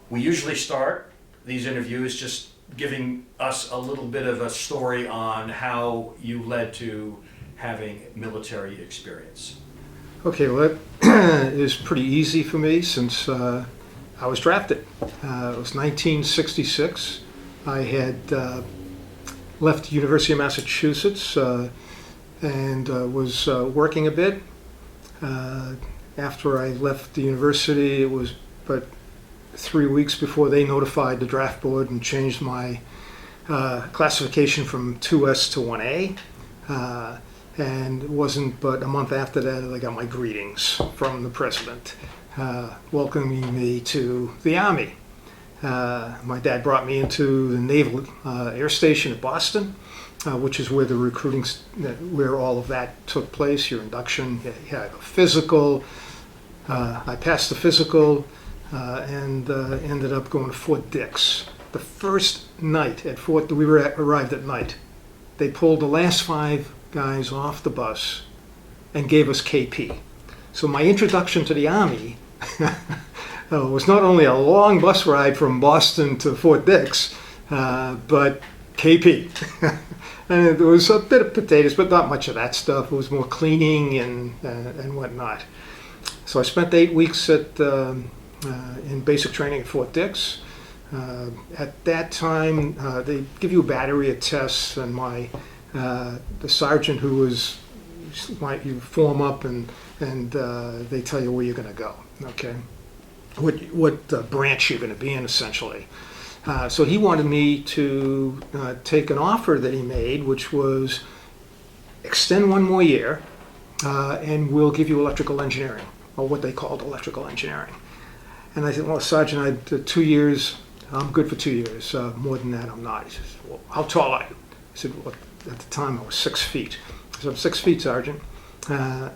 We usually start these interviews just giving us a little bit of a story on how you led to having military experience. Okay, well, that is pretty easy for me since I was drafted. It was 1966. I had left the University of Massachusetts and was working a bit. After I left the university, it was but 3 weeks before they notified the draft board and changed my classification from 2S to 1A. And it wasn't but a month after that I got my greetings from the president welcoming me to the Army. My dad brought me into the Naval Air Station at Boston, which is where the recruiting, where all of that took place, your induction, you had a physical. I passed the physical and ended up going to Fort Dix. The first night at Fort, arrived at night. They pulled the last 5 guys off the bus and gave us KP. So my introduction to the Army was not only a long bus ride from Boston to Fort Dix, but KP. And there was a bit of potatoes, but not much of that stuff. It was more cleaning and whatnot. So I spent 8 weeks in basic training at Fort Dix. At that time, they give you a battery of tests, and the sergeant who was, you form up and they tell you where you're going to go. Okay, what branch you're going to be in, essentially. So he wanted me to take an offer that he made, which was extend 1 more year, and we'll give you electrical engineering, or what they called electrical engineering. And I said, well, Sergeant, 2 years, I'm good for 2 years. More than that, I'm not. He says, well, how tall are you? I said, well, at the time I was 6 feet. I said, I'm 6 feet, Sergeant. And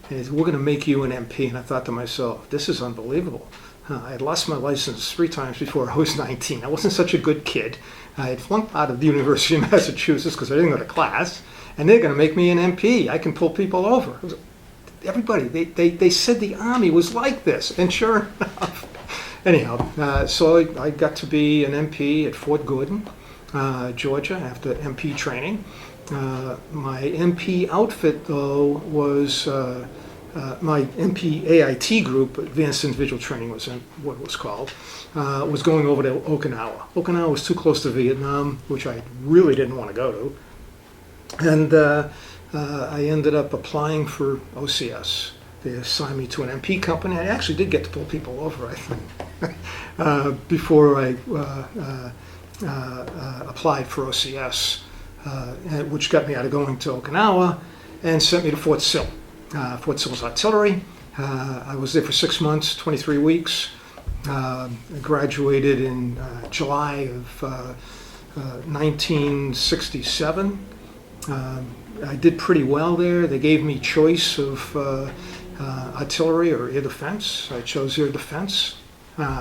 he said, we're going to make you an MP. And I thought to myself, this is unbelievable. I had lost my license 3 times before I was 19. I wasn't such a good kid. I had flunked out of the University of Massachusetts because I didn't go to class. And they're going to make me an MP. I can pull people over. Everybody, they said the Army was like this. And sure enough. Anyhow, so I got to be an MP at Fort Gordon, Georgia, after MP training. My MP outfit, though, was my MP AIT group, Advanced Individual Training was what it was called, was going over to Okinawa. Okinawa was too close to Vietnam, which I really didn't want to go to. And I ended up applying for OCS. They assigned me to an MP company. I actually did get to pull people over, I think, before I applied for OCS, which got me out of going to Okinawa and sent me to Fort Sill. Fort Sill's artillery. I was there for 6 months, 23 weeks. I graduated in July of 1967. I did pretty well there. They gave me choice of artillery or air defense. I chose air defense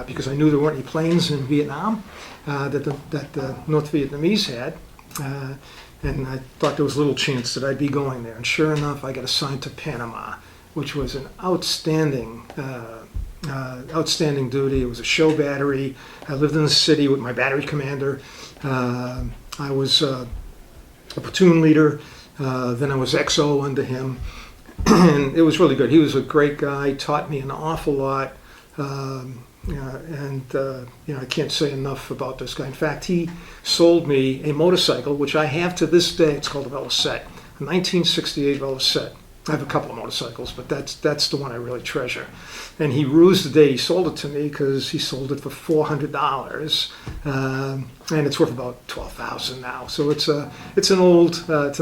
because I knew there weren't any planes in Vietnam that the North Vietnamese had. And I thought there was little chance that I'd be going there. And sure enough, I got assigned to Panama, which was an outstanding duty. It was a show battery. I lived in the city with my battery commander. I was a platoon leader. Then I was XO under him. And it was really good. He was a great guy, taught me an awful lot. I can't say enough about this guy. In fact, he sold me a motorcycle, which I have to this day. It's called a Velocette, a 1968 Velocette. I have a couple of motorcycles, but that's the one I really treasure. And he rused the day he sold it to me because he sold it for $400, and it's worth about $12,000 now. So it's a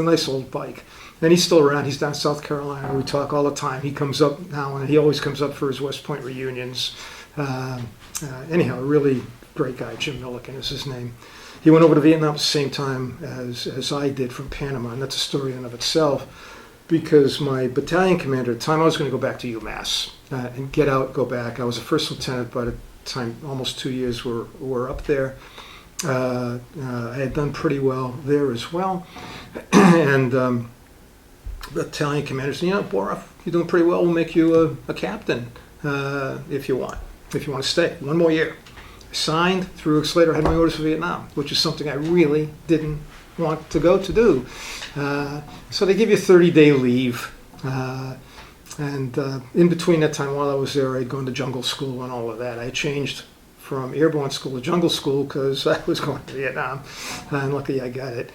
nice old bike. And he's still around. He's down in South Carolina. We talk all the time. He comes up now, and he always comes up for his West Point reunions. Anyhow, a really great guy. Jim Milliken is his name. He went over to Vietnam at the same time as I did from Panama, and that's a story in and of itself. Because my battalion commander at the time, I was going to go back to UMass and get out, go back. I was a first lieutenant by the time, almost 2 years were up there. I had done pretty well there as well. And the battalion commander said, Boroff, you're doing pretty well. We'll make you a captain if you want to stay 1 more year. Signed, 3 weeks later I had my orders for Vietnam, which is something I really didn't want to go to do. So they give you 30-day leave. And in between that time, while I was there, I'd gone to jungle school and all of that. I changed from airborne school to jungle school because I was going to Vietnam, and luckily I got it.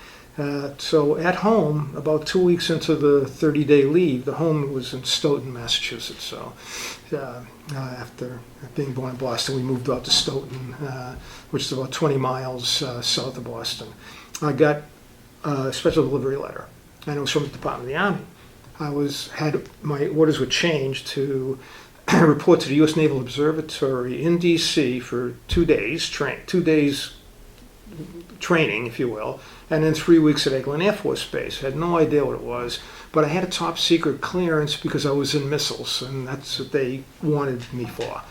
So at home, about 2 weeks into the 30-day leave, the home was in Stoughton, Massachusetts. So after being born in Boston, we moved out to Stoughton, which is about 20 miles south of Boston. I got a special delivery letter, and it was from the Department of the Army. My orders were changed to report to the U.S. Naval Observatory in D.C. for 2 days, 2 days training, if you will, and then 3 weeks at Eglin Air Force Base. I had no idea what it was, but I had a top secret clearance because I was in missiles, and that's what they wanted me for.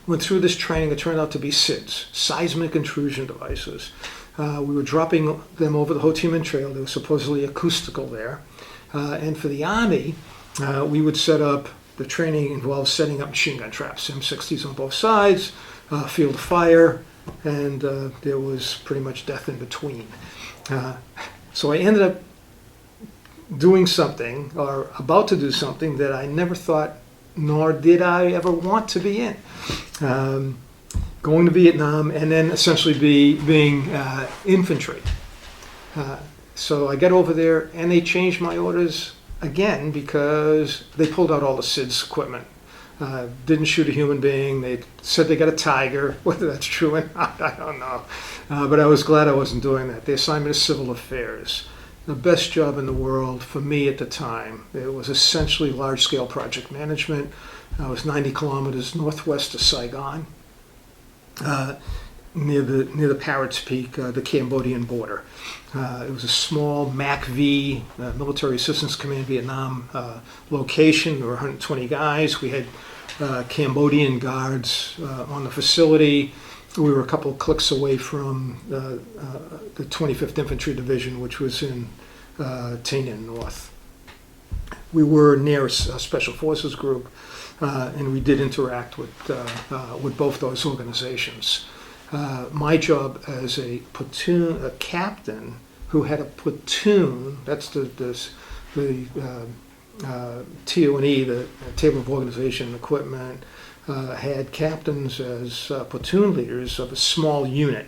Went through this training. It turned out to be SIDS, seismic intrusion devices. We were dropping them over the Ho Chi Minh Trail. They were supposedly acoustical there. And for the Army, we would set up, the training involved setting up machine gun traps, M60s on both sides, field of fire, and there was pretty much death in between. So I ended up doing something, or about to do something, that I never thought, nor did I ever want to be in. Going to Vietnam and then essentially being infantry. So I got over there and they changed my orders again because they pulled out all the SIDS equipment. Didn't shoot a human being. They said they got a Tiger. Whether that's true or not, I don't know. But I was glad I wasn't doing that. They assigned me to civil affairs. The best job in the world for me at the time. It was essentially large-scale project management. I was 90 kilometers northwest of Saigon, near the Parrots Peak, the Cambodian border. It was a small MACV, Military Assistance Command Vietnam location. There were 120 guys. We had Cambodian guards on the facility. We were a couple of clicks away from the 25th Infantry Division, which was in Tay Ninh North. We were near a Special Forces group, and we did interact with both those organizations. My job as a captain who had a platoon, that's the TO&E, the Table of Organization and Equipment, had captains as platoon leaders of a small unit.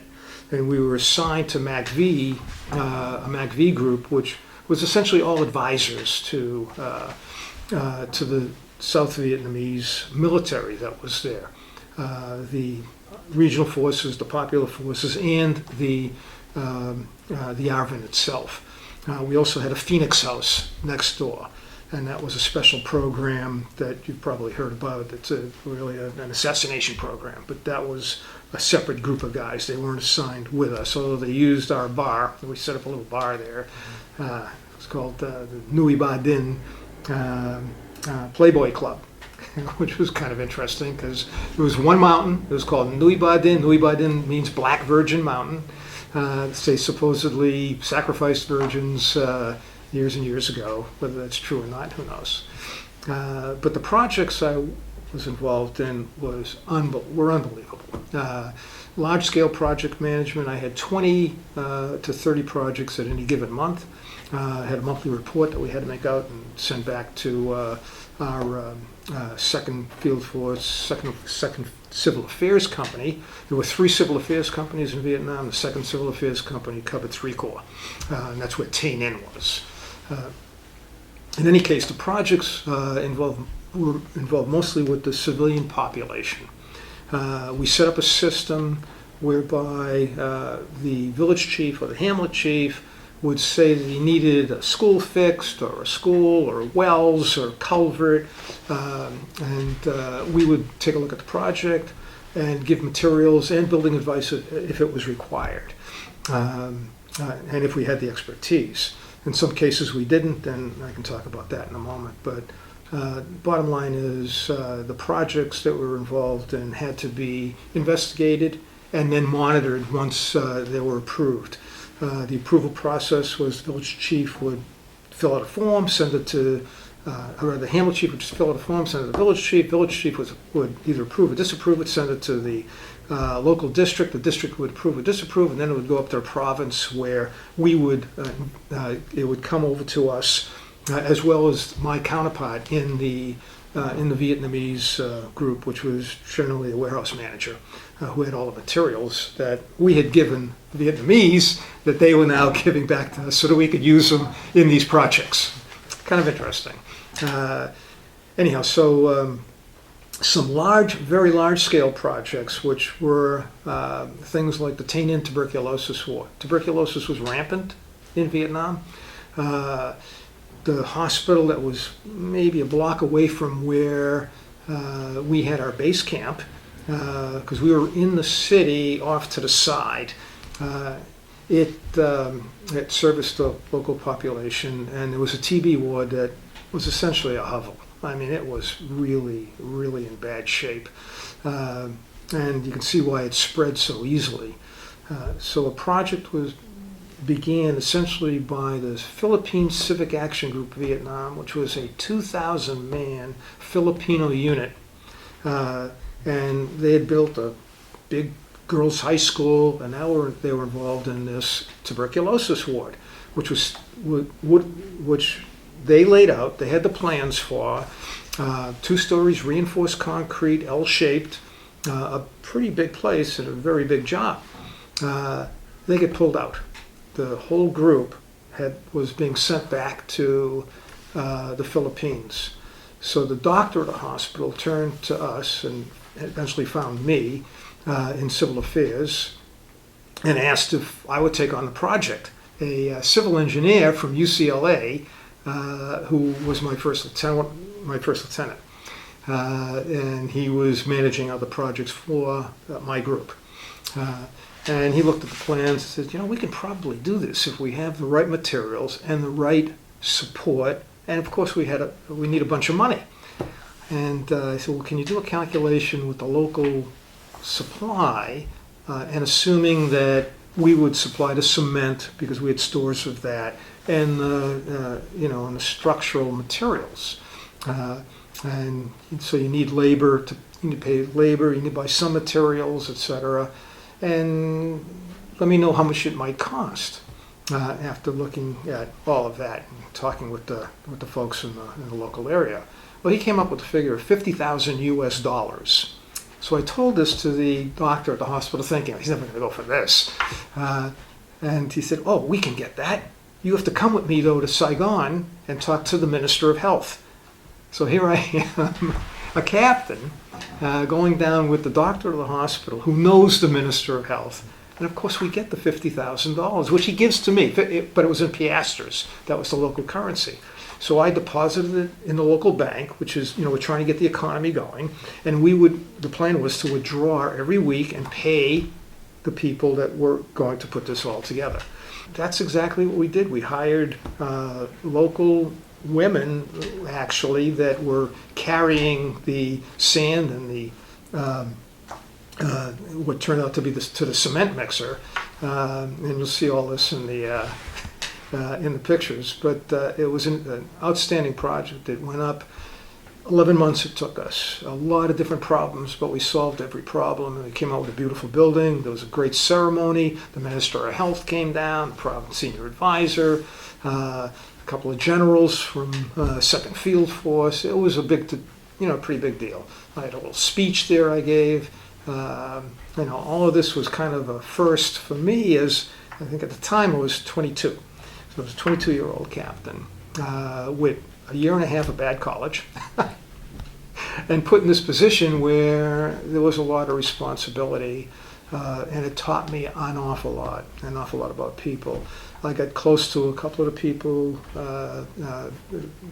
And we were assigned to MACV, a MACV group, which was essentially all advisors to the South Vietnamese military that was there. The regional forces, the popular forces, and the ARVN itself. We also had a Phoenix House next door, and that was a special program that you've probably heard about. It's really an assassination program, but that was a separate group of guys. They weren't assigned with us, although they used our bar. We set up a little bar there. It's called the Nui Ba Din Playboy Club, which was kind of interesting because it was one mountain. It was called Nui Ba Din. Nui Ba Din means Black Virgin Mountain. They supposedly sacrificed virgins years and years ago. Whether that's true or not, who knows? But the projects I was involved in were unbelievable. Large-scale project management. I had 20 to 30 projects at any given month. I had a monthly report that we had to make out and send back to our second field force, second civil affairs company. There were 3 civil affairs companies in Vietnam. The second civil affairs company covered 3 corps, and that's where Tay Ninh was. In any case, the projects were involved mostly with the civilian population. We set up a system whereby the village chief or the hamlet chief would say that he needed a school fixed, or a school, or wells, or culvert, and we would take a look at the project and give materials and building advice if it was required, and if we had the expertise. In some cases we didn't, and I can talk about that in a moment, but bottom line is the projects that we were involved in had to be investigated and then monitored once they were approved. The approval process was the village chief would fill out a form, send it to or the Hamlet chief would just fill out a form, send it to the village chief. Village chief would either approve or disapprove it, send it to the local district. The district would approve or disapprove, and then it would go up to the province where we would, it would come over to us, as well as my counterpart in the Vietnamese group, which was generally a warehouse manager, who had all the materials that we had given the Vietnamese that they were now giving back to us so that we could use them in these projects. Kind of interesting. Anyhow, so some large, very large scale projects, which were things like the Tain and tuberculosis ward. Tuberculosis was rampant in Vietnam. The hospital that was maybe a block away from where we had our base camp, because we were in the city off to the side. It serviced the local population, and there was a TB ward that was essentially a hovel. I mean, it was really, really in bad shape. And you can see why it spread so easily. So a project began essentially by the Philippine Civic Action Group Vietnam, which was a 2,000-man Filipino unit. And they had built a big girls' high school, and now they were involved in this tuberculosis ward, which they laid out. They had the plans for 2 stories, reinforced concrete, L-shaped, a pretty big place and a very big job. They get pulled out. The whole group was being sent back to the Philippines. So the doctor at the hospital turned to us and eventually found me in civil affairs and asked if I would take on the project. A civil engineer from UCLA, who was my first lieutenant, and he was managing other projects for my group. And he looked at the plans and said, you know, we can probably do this if we have the right materials and the right support. And of course, we need a bunch of money. And I said, well, can you do a calculation with the local supply, and assuming that we would supply the cement because we had stores of that, and and the structural materials. And so you need labor, you need to pay labor, you need to buy some materials, etc. And let me know how much it might cost. After looking at all of that and talking with the folks in the local area. Well, he came up with a figure of $50,000 US. So I told this to the doctor at the hospital, thinking he's never going to go for this. And he said, oh, we can get that. You have to come with me, though, to Saigon and talk to the Minister of Health. So here I am, a captain, going down with the doctor of the hospital who knows the Minister of Health. And of course, we get the $50,000, which he gives to me, but it was in piastres. That was the local currency. So I deposited it in the local bank, which is, we're trying to get the economy going. And the plan was to withdraw every week and pay the people that were going to put this all together. That's exactly what we did. We hired local women, actually, that were carrying the sand and the what turned out to be to the cement mixer, and you'll see all this in the pictures. But it was an outstanding project. It went up 11 months. It took us a lot of different problems, but we solved every problem, and we came out with a beautiful building. There was a great ceremony. The Minister of Health came down, the province senior advisor, a couple of generals from 2nd Field Force. It was a pretty big deal. I had a little speech there I gave. All of this was kind of a first for me, as I think at the time I was 22. So I was a 22-year-old captain with a year and a half of bad college and put in this position where there was a lot of responsibility, and it taught me an awful lot about people. I got close to a couple of the people,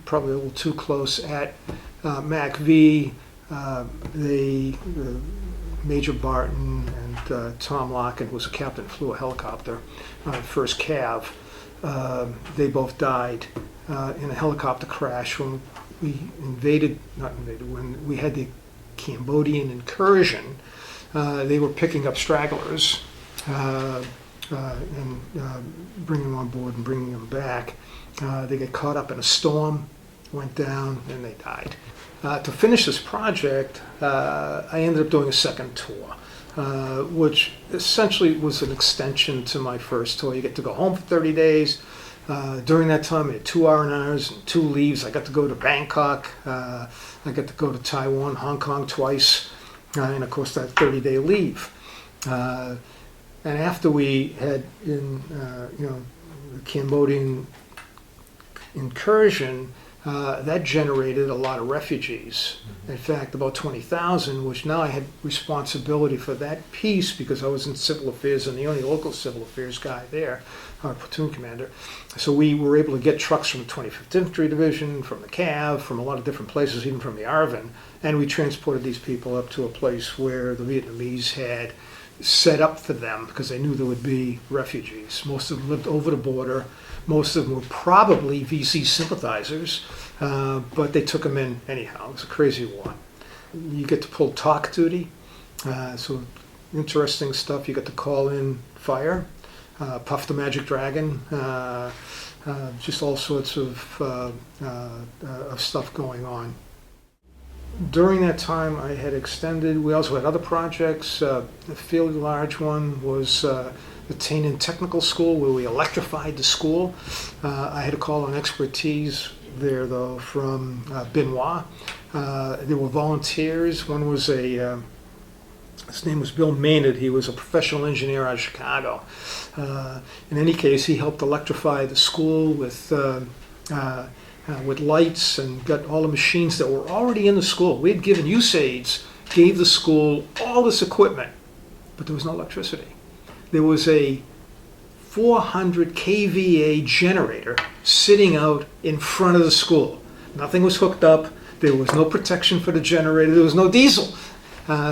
probably a little too close at MACV. Major Barton and Tom Locken was a captain, flew a helicopter, first Cav. They both died in a helicopter crash when we when we had the Cambodian incursion. They were picking up stragglers and bringing them on board and bringing them back. They get caught up in a storm went down, and they died. To finish this project, I ended up doing a second tour, which essentially was an extension to my first tour. You get to go home for 30 days. During that time, I had 2 R&Rs and 2 leaves. I got to go to Bangkok. I got to go to Taiwan, Hong Kong twice, and of course that 30-day leave. And after we had the Cambodian incursion, that generated a lot of refugees. In fact, about 20,000, which now I had responsibility for that piece because I was in civil affairs and the only local civil affairs guy there, our platoon commander. So we were able to get trucks from the 25th Infantry Division, from the CAV, from a lot of different places, even from the ARVN, and we transported these people up to a place where the Vietnamese had set up for them because they knew there would be refugees. Most of them lived over the border. Most of them were probably VC sympathizers, but they took them in anyhow. It was a crazy war. You get to pull talk duty, so interesting stuff. You get to call in fire, Puff the Magic Dragon, just all sorts of stuff going on. During that time, I had extended. We also had other projects. A fairly large one was the Tainan Technical School, where we electrified the school. I had to call on expertise there, though, from Benoit. There were volunteers. One was his name was Bill Maynard. He was a professional engineer out of Chicago. In any case, he helped electrify the school with lights and got all the machines that were already in the school. We had given USAIDs, gave the school all this equipment, but there was no electricity. There was a 400 kVA generator sitting out in front of the school. Nothing was hooked up. There was no protection for the generator. There was no diesel.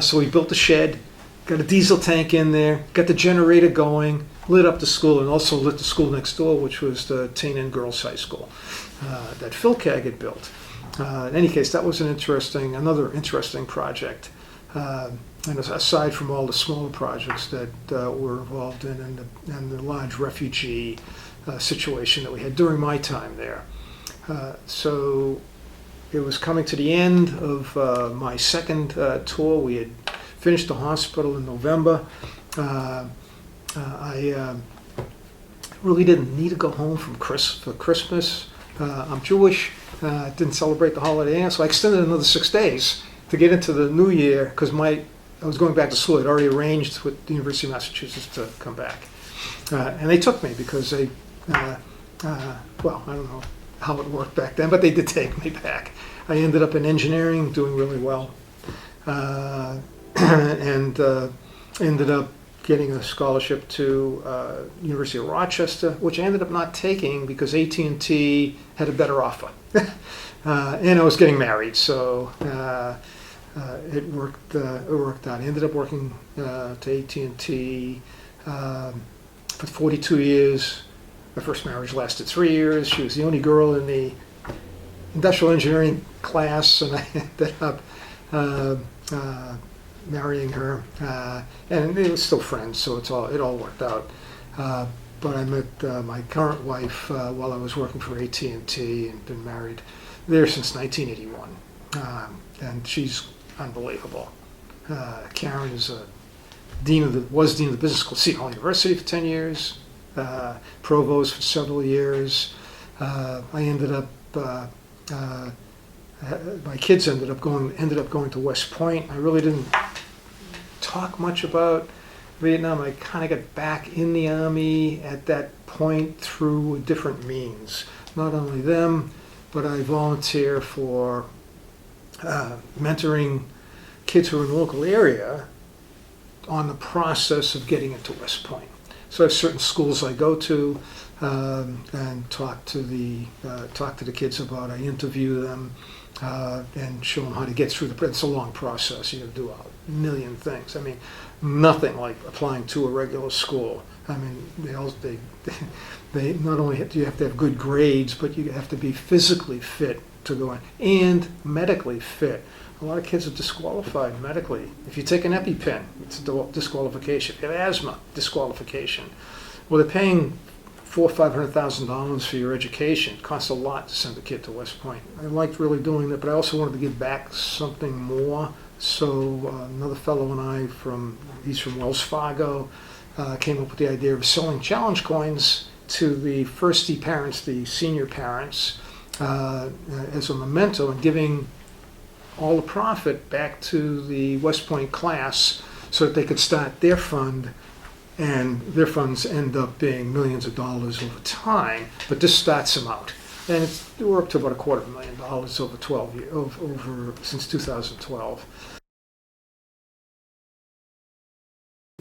So we built a shed, got a diesel tank in there, got the generator going, lit up the school, and also lit the school next door, which was the Tainan Girls High School that Phil Cagg had built. In any case, that was another interesting project. And aside from all the smaller projects that we're involved in and the large refugee situation that we had during my time there. So it was coming to the end of my second tour. We had finished the hospital in November. I really didn't need to go home for Christmas. I'm Jewish, didn't celebrate the holiday, so I extended another 6 days to get into the new year because I was going back to school. I'd already arranged with the University of Massachusetts to come back. And they took me because they, well, I don't know how it worked back then, but they did take me back. I ended up in engineering, doing really well, and ended up getting a scholarship to University of Rochester, which I ended up not taking because AT&T had a better offer. And I was getting married, so it worked out. I ended up working to AT&T for 42 years. My first marriage lasted 3 years. She was the only girl in the industrial engineering class, and I ended up marrying her. And it was still friends, so it all worked out. But I met my current wife while I was working for AT&T and been married there since 1981. And she's unbelievable. Karen is was dean of the business school at Seton Hall University for 10 years, provost for several years. I ended up my kids ended up going to West Point. I really didn't talk much about Vietnam. I kind of got back in the Army at that point through different means. Not only them, but I volunteer for mentoring kids who are in the local area on the process of getting into West Point. So I have certain schools I go to and talk to the kids about. I interview them and show them how to get through it's a long process. You have to do a million things. I mean, nothing like applying to a regular school. I mean, they not only do you have to have good grades, but you have to be physically fit to go in and medically fit. A lot of kids are disqualified medically. If you take an EpiPen, it's a disqualification. If you have asthma, disqualification. Well, they're paying $400,000 or $500,000 for your education. It costs a lot to send a kid to West Point. I liked really doing that, but I also wanted to give back something more. So another fellow and I he's from Wells Fargo, came up with the idea of selling challenge coins to the firstie parents, the senior parents, as a memento, and giving all the profit back to the West Point class so that they could start their fund, and their funds end up being millions of dollars over time, but this starts them out. And we're up to about $250,000 over 12 years, since 2012.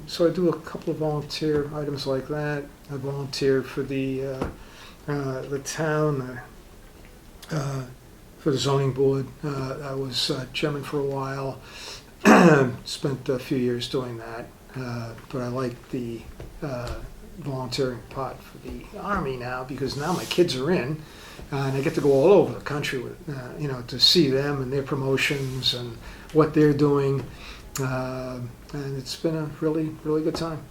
So I do a couple of volunteer items like that. I volunteered for the town, for the zoning board. I was chairman for a while. Spent a few years doing that, but I like the volunteering part for the Army now, because now my kids are in, and I get to go all over the country with, to see them and their promotions and what they're doing, and it's been a really, really good time.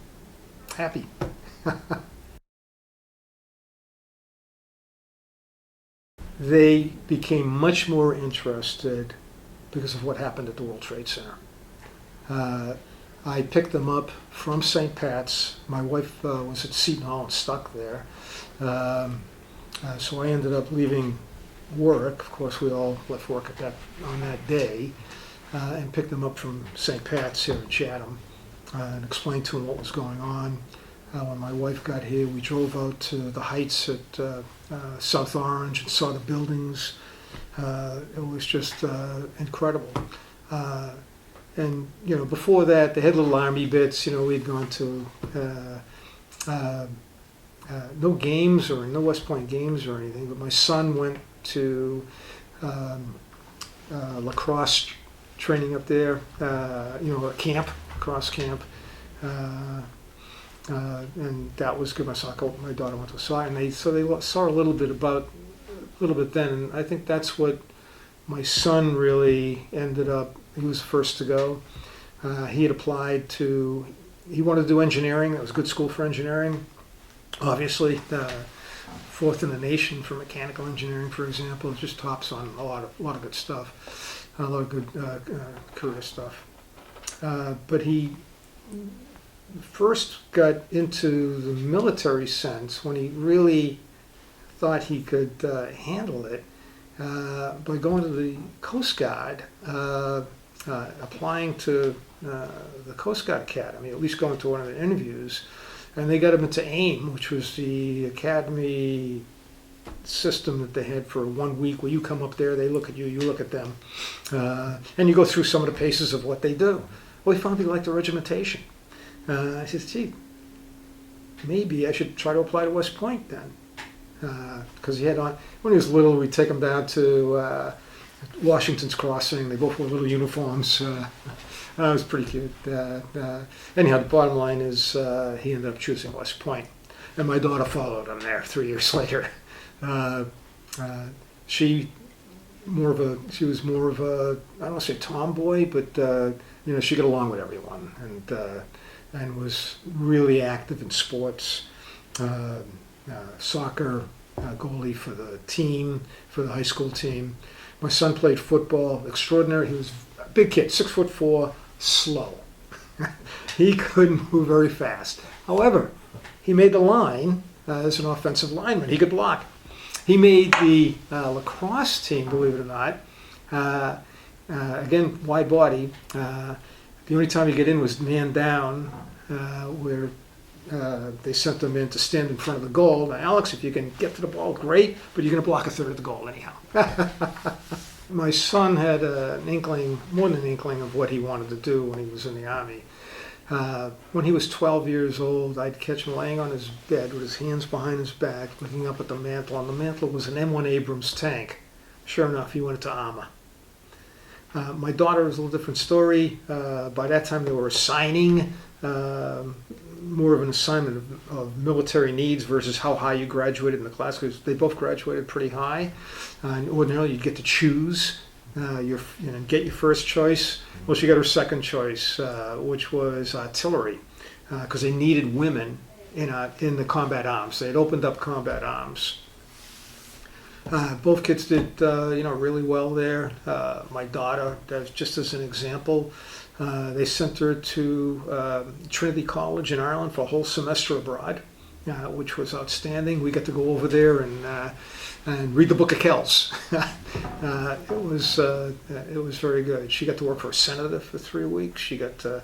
Happy. They became much more interested because of what happened at the World Trade Center. I picked them up from St. Pat's. My wife was at Seton Hall and stuck there. So I ended up leaving work. Of course, we all left work on that day, and picked them up from St. Pat's here in Chatham, and explained to them what was going on. When my wife got here, we drove out to the Heights at South Orange and saw the buildings. It was just incredible. And before that, they had little Army bits. We'd gone to no games or no West Point games or anything, but my son went to lacrosse training up there, a camp, lacrosse camp. And that was good. My daughter went to soccer, and they saw a little bit then. And I think that's what my son really ended up. He was the first to go. He had applied he wanted to do engineering. It was a good school for engineering. Obviously, fourth in the nation for mechanical engineering, for example. It just tops on a lot of good stuff, a lot of good career stuff. But he first got into the military sense when he really thought he could handle it by going to the Coast Guard, applying to the Coast Guard Academy, at least going to one of the interviews, and they got him into AIM, which was the academy system that they had for 1 week, where you come up there, they look at you, you look at them, and you go through some of the paces of what they do. Well, he found he liked the regimentation. I said, gee, maybe I should try to apply to West Point then. Because when he was little, we'd take him down to Washington's Crossing. They both wore little uniforms. It was pretty cute. Anyhow, the bottom line is he ended up choosing West Point. And my daughter followed him there 3 years later. She was more of a, I don't want to say tomboy, but she got along with everyone, and was really active in sports. Soccer goalie for the team, for the high school team. My son played football, extraordinary. He was a big kid, 6'4", slow. He couldn't move very fast. However, he made the line as an offensive lineman. He could block. He made the lacrosse team, believe it or not. Again, wide body. The only time you get in was man down, where they sent them in to stand in front of the goal. Now, Alex, if you can get to the ball, great, but you're going to block a third of the goal anyhow. My son had more than an inkling of what he wanted to do when he was in the Army. When he was 12 years old, I'd catch him laying on his bed with his hands behind his back, looking up at the mantle. On the mantle was an M1 Abrams tank. Sure enough, he went into armor. My daughter was a little different story. By that time, they were assigning more of an assignment of military needs versus how high you graduated in the class, because they both graduated pretty high. And ordinarily, you'd get to choose get your first choice. Well, she got her second choice, which was artillery, because they needed women in the combat arms. They had opened up combat arms. Both kids did, really well there. My daughter, just as an example, they sent her to Trinity College in Ireland for a whole semester abroad, which was outstanding. We got to go over there and read the Book of Kells. It was very good. She got to work for a senator for 3 weeks. She got to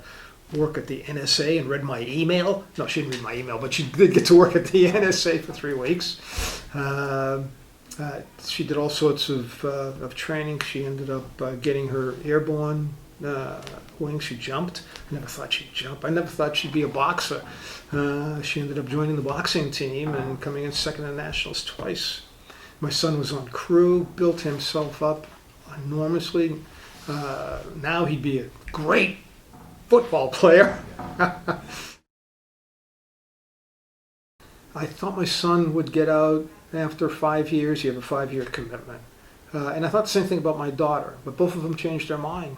work at the NSA and read my email. No, she didn't read my email, but she did get to work at the NSA for 3 weeks. She did all sorts of training. She ended up getting her airborne wing. She jumped. I never thought she'd jump. I never thought she'd be a boxer. She ended up joining the boxing team and coming in second in nationals twice. My son was on crew, built himself up enormously. Now he'd be a great football player. I thought my son would get out after 5 years. You have a 5-year commitment. And I thought the same thing about my daughter, but both of them changed their mind.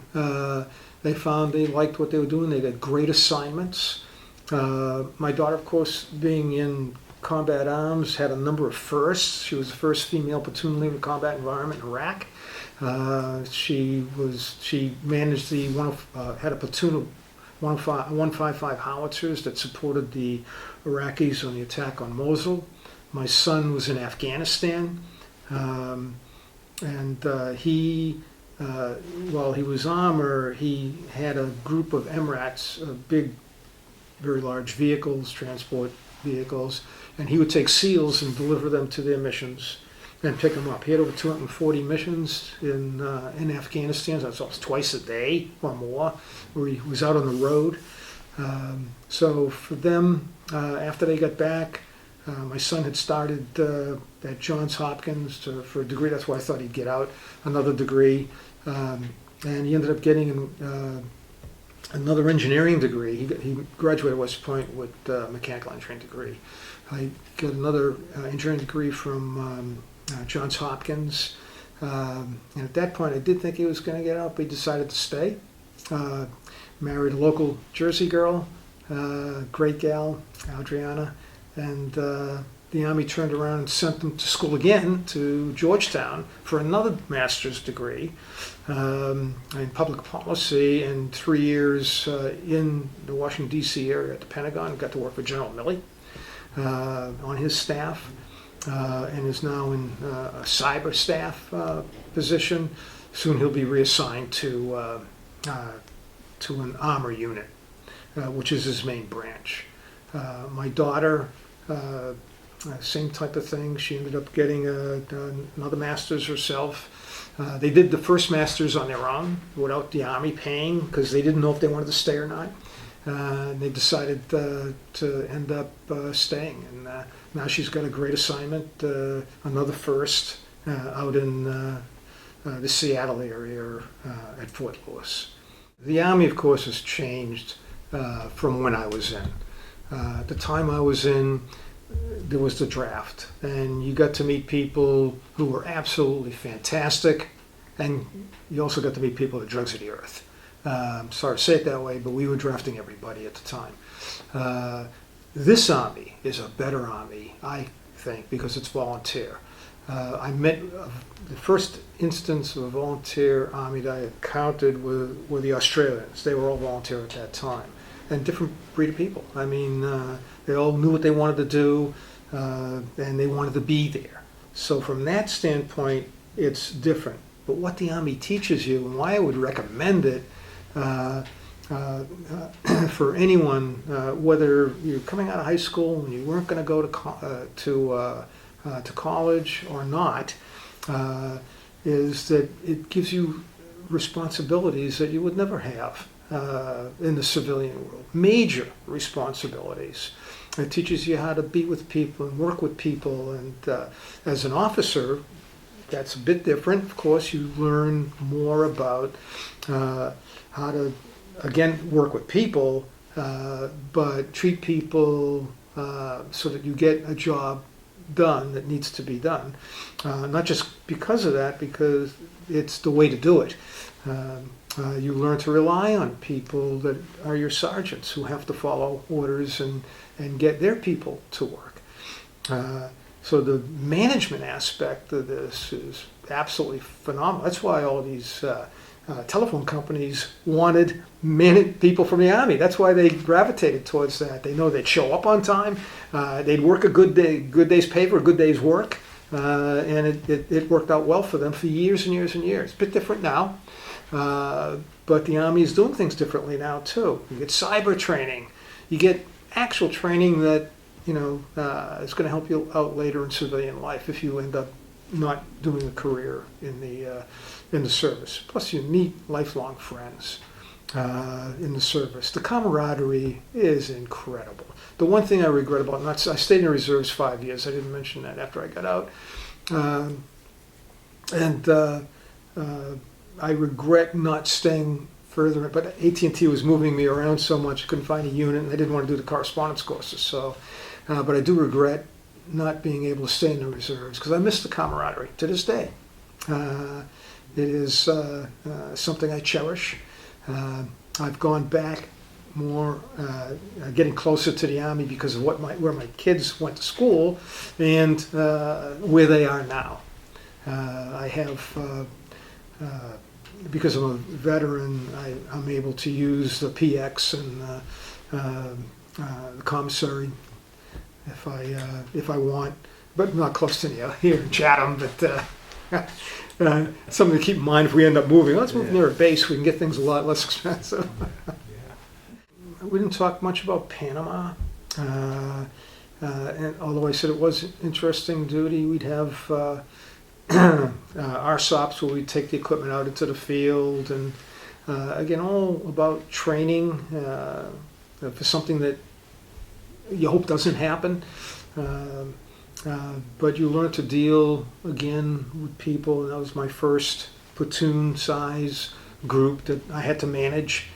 They found they liked what they were doing. They got great assignments. My daughter, of course, being in combat arms, had a number of firsts. She was the first female platoon leader in combat environment in Iraq. She managed had a platoon of 155 howitzers that supported the Iraqis on the attack on Mosul. My son was in Afghanistan, and while he was armor, he had a group of MRATs, big, very large vehicles, transport vehicles, and he would take SEALs and deliver them to their missions and pick them up. He had over 240 missions in Afghanistan. That's almost twice a day or more, where he was out on the road. So for them, after they got back, my son had started at Johns Hopkins for a degree. That's why I thought he'd get out, another degree. And he ended up getting another engineering degree. He graduated at West Point with a mechanical engineering degree. I got another engineering degree from Johns Hopkins. And at that point, I did think he was going to get out, but he decided to stay. Married a local Jersey girl, great gal, Adriana. And the Army turned around and sent him to school again to Georgetown for another master's degree in public policy, and 3 years in the Washington, D.C. area at the Pentagon. Got to work with General Milley on his staff, and is now in a cyber staff position. Soon he'll be reassigned to an armor unit, which is his main branch. My daughter, same type of thing. She ended up getting another master's herself. They did the first master's on their own without the Army paying, because they didn't know if they wanted to stay or not. They decided to end up staying, and now she's got a great assignment, another first out in the Seattle area at Fort Lewis. The Army, of course, has changed from when I was in. At the time I was in, there was the draft, and you got to meet people who were absolutely fantastic, and you also got to meet people that drugs of the earth. Sorry to say it that way, but we were drafting everybody at the time. This Army is a better Army, I think, because it's volunteer. I met the first instance of a volunteer Army that I encountered were the Australians. They were all volunteer at that time. And different breed of people. I mean, they all knew what they wanted to do, and they wanted to be there. So from that standpoint, it's different. But what the Army teaches you, and why I would recommend it for anyone, whether you're coming out of high school and you weren't going to go to college or not, is that it gives you responsibilities that you would never have in the civilian world. Major responsibilities. It teaches you how to be with people and work with people, and as an officer, that's a bit different. Of course, you learn more about how to, again, work with people, but treat people so that you get a job done that needs to be done. Not just because of that, because it's the way to do it. You learn to rely on people that are your sergeants, who have to follow orders and and get their people to work. So the management aspect of this is absolutely phenomenal. That's why all these telephone companies wanted people from the Army. That's why they gravitated towards that. They know they'd show up on time, they'd work a good day's pay for a good day's work, and it worked out well for them for years and years and years. A bit different now, but the Army is doing things differently now too. You get cyber training, you get actual training that is going to help you out later in civilian life if you end up not doing a career in the service. Plus, you meet lifelong friends in the service. The camaraderie is incredible. The one thing I regret about I stayed in the reserves 5 years. I didn't mention that after I got out, I regret not staying further. But AT&T was moving me around so much I couldn't find a unit, and I didn't want to do the correspondence courses. So, but I do regret not being able to stay in the reserves because I miss the camaraderie to this day. It is something I cherish. I've gone back more, getting closer to the Army because of where my kids went to school and where they are now. I have, because I'm a veteran, I'm able to use the PX and the commissary if I want, but not close to here in Chatham. But something to keep in mind if we end up moving. Let's move near a base. We can get things a lot less expensive. We didn't talk much about Panama, and although I said it was interesting duty, we'd have our SOPs where we'd take the equipment out into the field, and again, all about training for something that you hope doesn't happen. But you learn to deal again with people. That was my first platoon size group that I had to manage.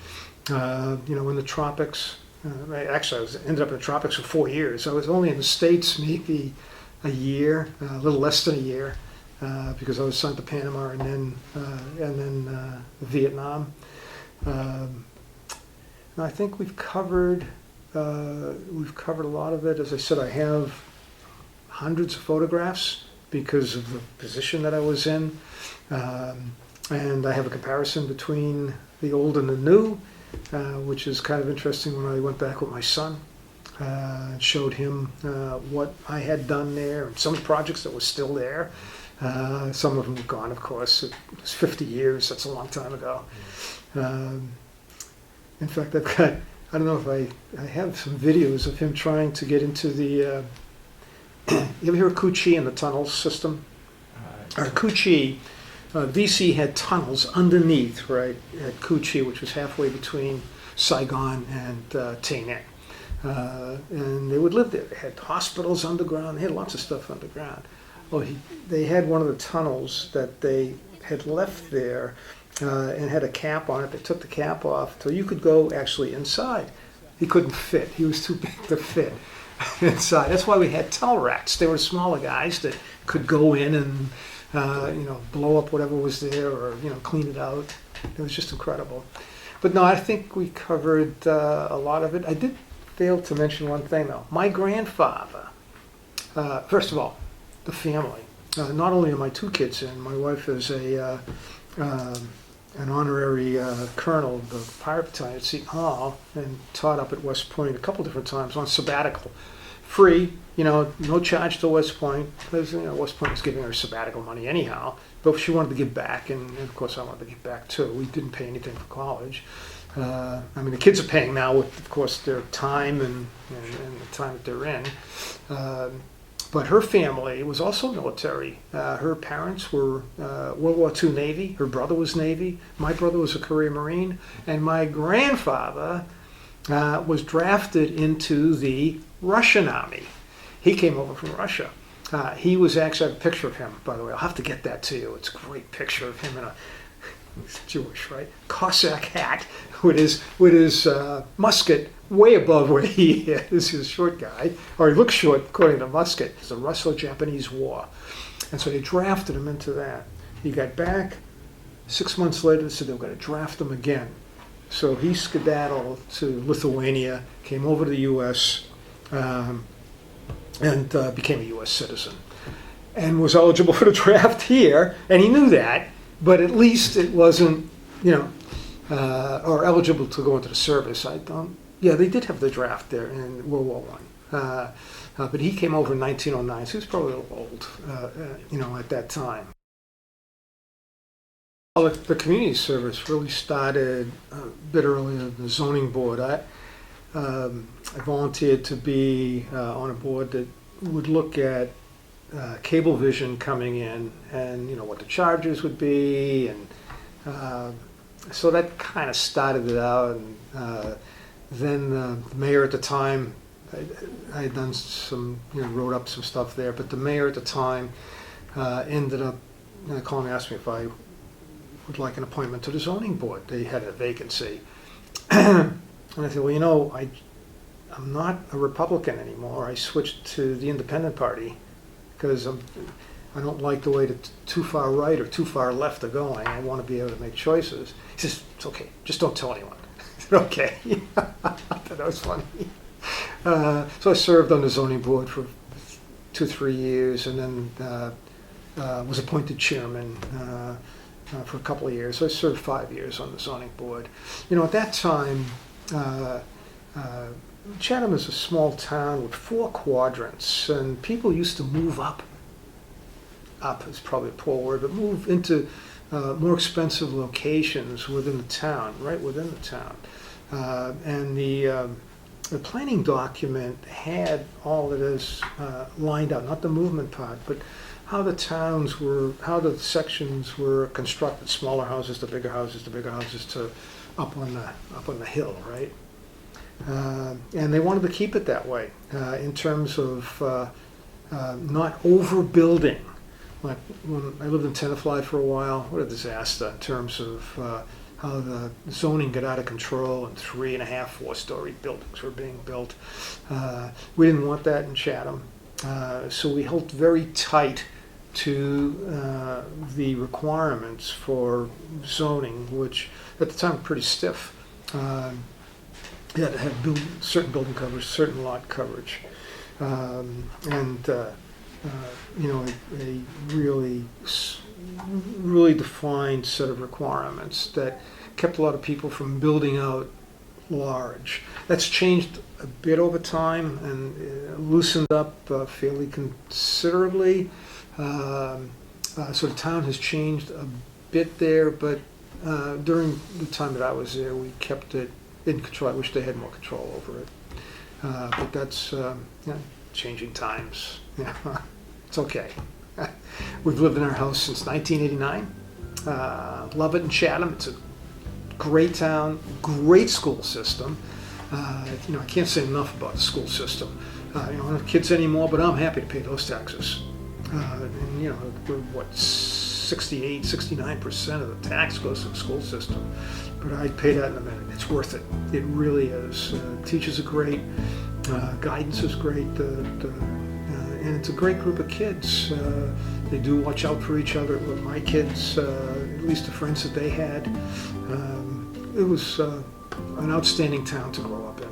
In the tropics. Actually, I ended up in the tropics for 4 years. I was only in the States maybe a year, a little less than a year, because I was sent to Panama and then Vietnam. I think we've covered a lot of it. As I said, I have hundreds of photographs because of the position that I was in, and I have a comparison between the old and the new, which is kind of interesting. When I went back with my son, showed him what I had done there, and some of the projects that were still there. Some of them were gone, of course. It was 50 years. That's a long time ago. In fact, I don't know if I have some videos of him trying to get into the, you ever hear of Cu Chi and the tunnel system? Cu Chi, VC had tunnels underneath, right, at Cu Chi, which was halfway between Saigon and Tay Ninh. And they would live there. They had hospitals underground. They had lots of stuff underground. Well, they had one of the tunnels that they had left there and had a cap on it. They took the cap off so you could go actually inside. He couldn't fit. He was too big to fit inside. That's why we had tunnel rats. They were smaller guys that could go in and blow up whatever was there or clean it out. It was just incredible. But no, I think we covered a lot of it. I did fail to mention one thing though. My grandfather, first of all, the family. Not only are my two kids in, my wife is an honorary colonel of the Pirate Battalion at Seton Hall and taught up at West Point a couple different times on sabbatical. Free, no charge to West Point, because West Point was giving her sabbatical money anyhow, but she wanted to give back, and of course I wanted to give back too. We didn't pay anything for college. The kids are paying now with, of course, their time and the time that they're in. But her family was also military. Her parents were World War II Navy. Her brother was Navy. My brother was a career Marine. And my grandfather was drafted into the Russian Army. He came over from Russia. He was actually, I have a picture of him, by the way. I'll have to get that to you. It's a great picture of him in he's Jewish, right? Cossack hat with his musket way above where he is. He's a short guy, or he looks short according to musket. It's the Russo-Japanese War. And so they drafted him into that. He got back. 6 months later, they said they were going to draft him again. So he skedaddled to Lithuania, came over to the U.S., and became a U.S. citizen, and was eligible for the draft here, and he knew that, but at least it wasn't, or eligible to go into the service. Yeah, they did have the draft there in World War I. But he came over in 1909, so he was probably a little old, at that time. Well, the community service really started a bit earlier than the zoning board. I volunteered to be on a board that would look at Cablevision coming in and what the charges would be, and so that kind of started it out. And then the mayor at the time, I had done some, wrote up some stuff there, but the mayor at the time ended up calling me, asked me if I would like an appointment to the zoning board. They had a vacancy. And I said, well, I'm not a Republican anymore. I switched to the Independent Party because I don't like the way that too far right or too far left are going. I want to be able to make choices. He says, it's okay, just don't tell anyone. I said, okay. I thought that was funny. So I served on the zoning board for 2-3 years, and then was appointed chairman for a couple of years. So I served 5 years on the zoning board. At that time, Chatham is a small town with 4 quadrants, and people used to move up. Up is probably a poor word, but move into more expensive locations within the town, right within the town. And the planning document had all of this lined out, not the movement part, but how the sections were constructed, smaller houses to bigger houses to up on the hill, right? And they wanted to keep it that way in terms of not overbuilding. Like when I lived in Tenafly for a while, what a disaster in terms of how the zoning got out of control and 3.5, 4-story buildings were being built. We didn't want that in Chatham, so we held very tight to the requirements for zoning, which at the time were pretty stiff. You had to have certain building coverage, certain lot coverage, and a really defined set of requirements that kept a lot of people from building out large. That's changed a bit over time and loosened up fairly considerably. So the town has changed a bit there, but during the time that I was there, we kept it in control. I wish they had more control over it. But that's changing times. It's okay. We've lived in our house since 1989. Love it in Chatham. It's a great town, great school system. I can't say enough about the school system. I don't have kids anymore, but I'm happy to pay those taxes. And we're 68, 69% of the tax goes to the school system. But I'd pay that in a minute. It's worth it. It really is. Teachers are great. Guidance is great. And it's a great group of kids. They do watch out for each other. With my kids, at least the friends that they had, it was an outstanding town to grow up in.